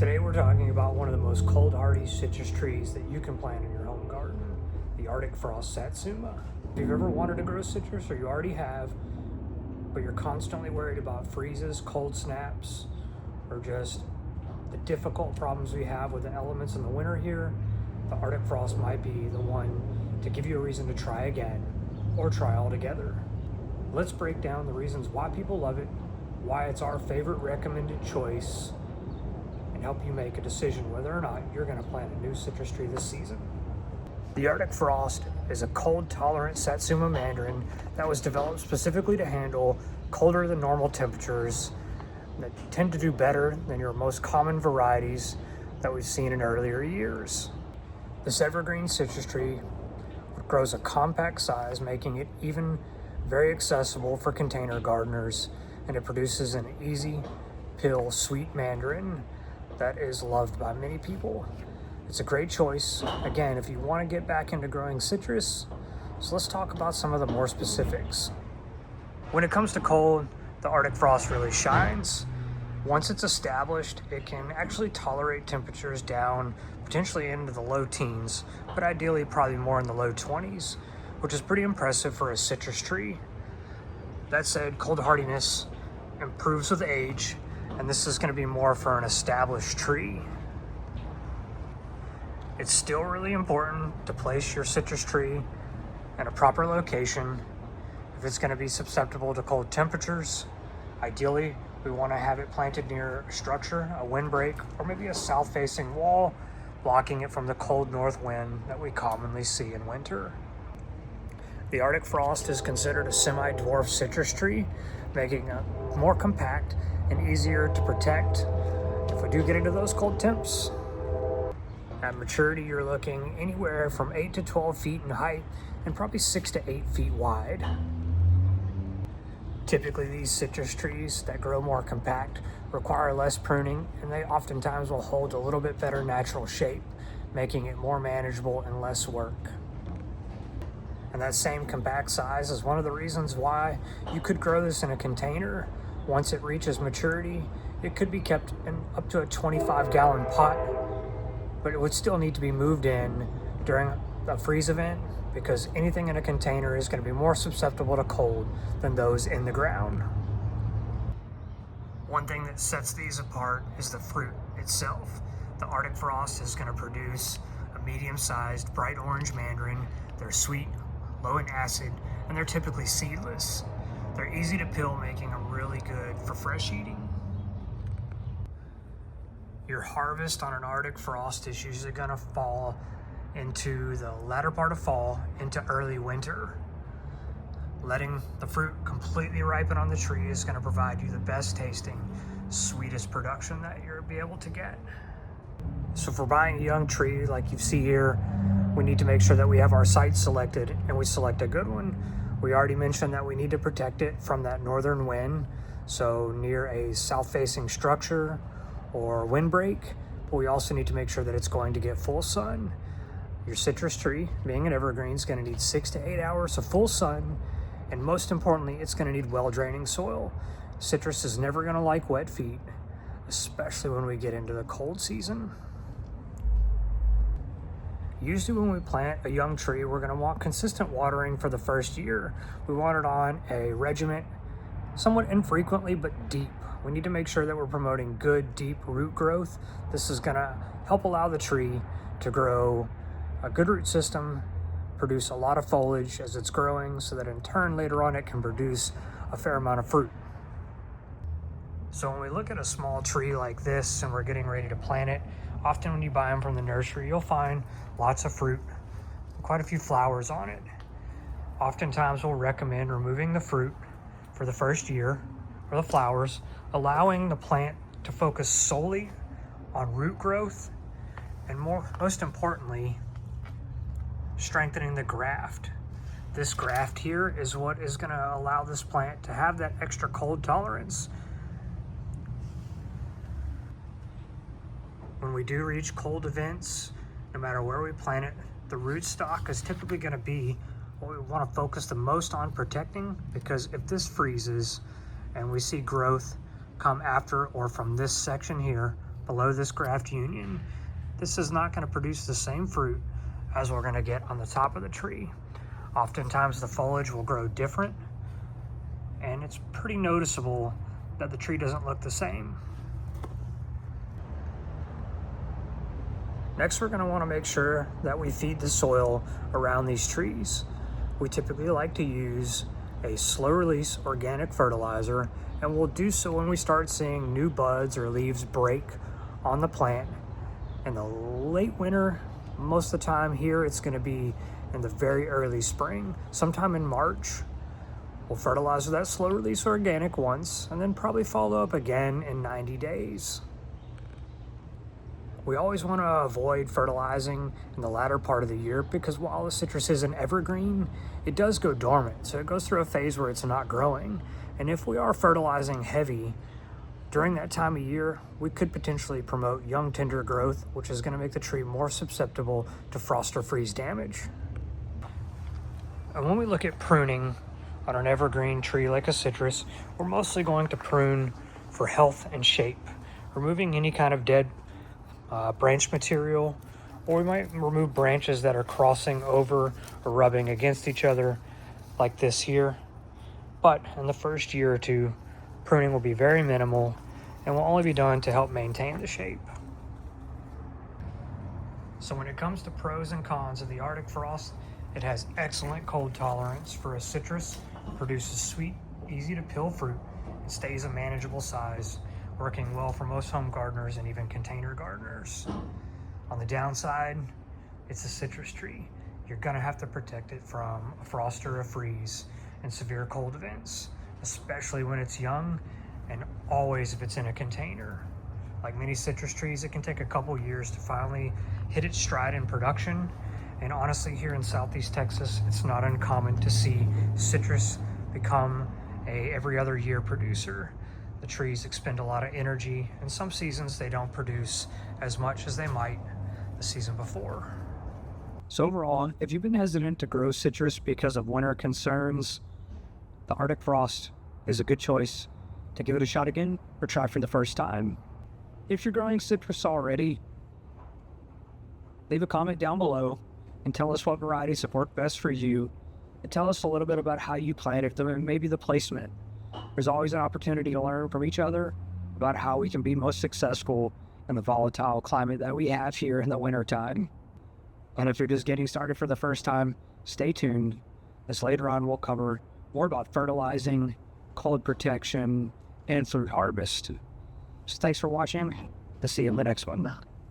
Today we're talking about one of the most cold-hardy citrus trees that you can plant in your home garden, the Arctic Frost Satsuma. If you've ever wanted to grow citrus, or you already have, but you're constantly worried about freezes, cold snaps, or just the difficult problems we have with the elements in the winter here, the Arctic Frost might be the one to give you a reason to try again, or try altogether. Let's break down the reasons why people love it, why it's our favorite recommended choice, and help you make a decision whether or not you're going to plant a new citrus tree this season. The Arctic Frost is a cold-tolerant Satsuma mandarin that was developed specifically to handle colder than normal temperatures that tend to do better than your most common varieties that we've seen in earlier years. This evergreen citrus tree grows a compact size, making it even very accessible for container gardeners, and it produces an easy pill sweet mandarin that is loved by many people. It's a great choice, again, if you want to get back into growing citrus. So let's talk about some of the more specifics. When it comes to cold, the Arctic Frost really shines. Once it's established, it can actually tolerate temperatures down potentially into the low teens, but ideally probably more in the low 20s, which is pretty impressive for a citrus tree. That said, cold hardiness improves with age, and this is going to be more for an established tree. It's still really important to place your citrus tree in a proper location if it's going to be susceptible to cold temperatures. Ideally, we want to have it planted near a structure, a windbreak, or maybe a south-facing wall, blocking it from the cold north wind that we commonly see in winter. The Arctic Frost is considered a semi-dwarf citrus tree, making it more compact and easier to protect if we do get into those cold temps. At maturity, you're looking anywhere from 8 to 12 feet in height and probably 6 to 8 feet wide. Typically, these citrus trees that grow more compact require less pruning, and they oftentimes will hold a little bit better natural shape, making it more manageable and less work. And that same compact size is one of the reasons why you could grow this in a container. Once it reaches maturity, it could be kept in up to a 25-gallon pot, but it would still need to be moved in during a freeze event, because anything in a container is going to be more susceptible to cold than those in the ground. One thing that sets these apart is the fruit itself. The Arctic Frost is going to produce a medium-sized bright orange mandarin. They're sweet, low in acid, and they're typically seedless. They're easy to peel, making them really good for fresh eating. Your harvest on an Arctic Frost is usually going to fall into the latter part of fall into early winter. Letting the fruit completely ripen on the tree is going to provide you the best tasting, sweetest production that you'll be able to get. So if we're buying a young tree like you see here, we need to make sure that we have our site selected and we select a good one. We already mentioned that we need to protect it from that northern wind, so near a south-facing structure or windbreak, but we also need to make sure that it's going to get full sun. Your citrus tree, being an evergreen, is going to need 6 to 8 hours of full sun, and most importantly, it's going to need well-draining soil. Citrus is never going to like wet feet, especially when we get into the cold season. Usually when we plant a young tree, we're going to want consistent watering for the first year. We want it on a regiment, somewhat infrequently but deep. We need to make sure that we're promoting good, deep root growth. This is going to help allow the tree to grow a good root system, produce a lot of foliage as it's growing, so that in turn later on it can produce a fair amount of fruit. So when we look at a small tree like this and we're getting ready to plant it, often when you buy them from the nursery, you'll find lots of fruit, quite a few flowers on it. Oftentimes we'll recommend removing the fruit for the first year, or the flowers, allowing the plant to focus solely on root growth, and most importantly, strengthening the graft. This graft here is what is going to allow this plant to have that extra cold tolerance. When we do reach cold events, no matter where we plant it, the root stock is typically going to be what we want to focus the most on protecting, because if this freezes and we see growth come after or from this section here, below this graft union, this is not going to produce the same fruit as we're going to get on the top of the tree. Oftentimes the foliage will grow different, and it's pretty noticeable that the tree doesn't look the same. Next, we're going to want to make sure that we feed the soil around these trees. We typically like to use a slow release organic fertilizer, and we'll do so when we start seeing new buds or leaves break on the plant. In the late winter, most of the time here, it's going to be in the very early spring, sometime in March. We'll fertilize with that slow release organic once, and then probably follow up again in 90 days. We always want to avoid fertilizing in the latter part of the year because while the citrus is an evergreen, it does go dormant. So it goes through a phase where it's not growing. And if we are fertilizing heavy during that time of year, we could potentially promote young tender growth, which is going to make the tree more susceptible to frost or freeze damage. And when we look at pruning on an evergreen tree like a citrus, we're mostly going to prune for health and shape, removing any kind of dead branch material, or we might remove branches that are crossing over or rubbing against each other like this here. But in the first year or two, pruning will be very minimal and will only be done to help maintain the shape. So when it comes to pros and cons of the Arctic frost, it has excellent cold tolerance for a citrus, produces sweet, easy to peel fruit, and stays a manageable size, working well for most home gardeners and even container gardeners. On the downside, it's a citrus tree. You're gonna have to protect it from a frost or a freeze and severe cold events, especially when it's young, and always if it's in a container. Like many citrus trees, it can take a couple years to finally hit its stride in production. And honestly, here in Southeast Texas, it's not uncommon to see citrus become a every other year producer. The trees expend a lot of energy, and some seasons they don't produce as much as they might the season before. So overall, if you've been hesitant to grow citrus because of winter concerns, the Arctic frost is a good choice to give it a shot again or try for the first time. If you're growing citrus already, leave a comment down below and tell us what varieties have worked best for you, and tell us a little bit about how you planted them and maybe the placement. There's always an opportunity to learn from each other about how we can be most successful in the volatile climate that we have here in the wintertime. And if you're just getting started for the first time, stay tuned, as later on we'll cover more about fertilizing, cold protection, and fruit harvest. So thanks for watching. I'll see you in the next one.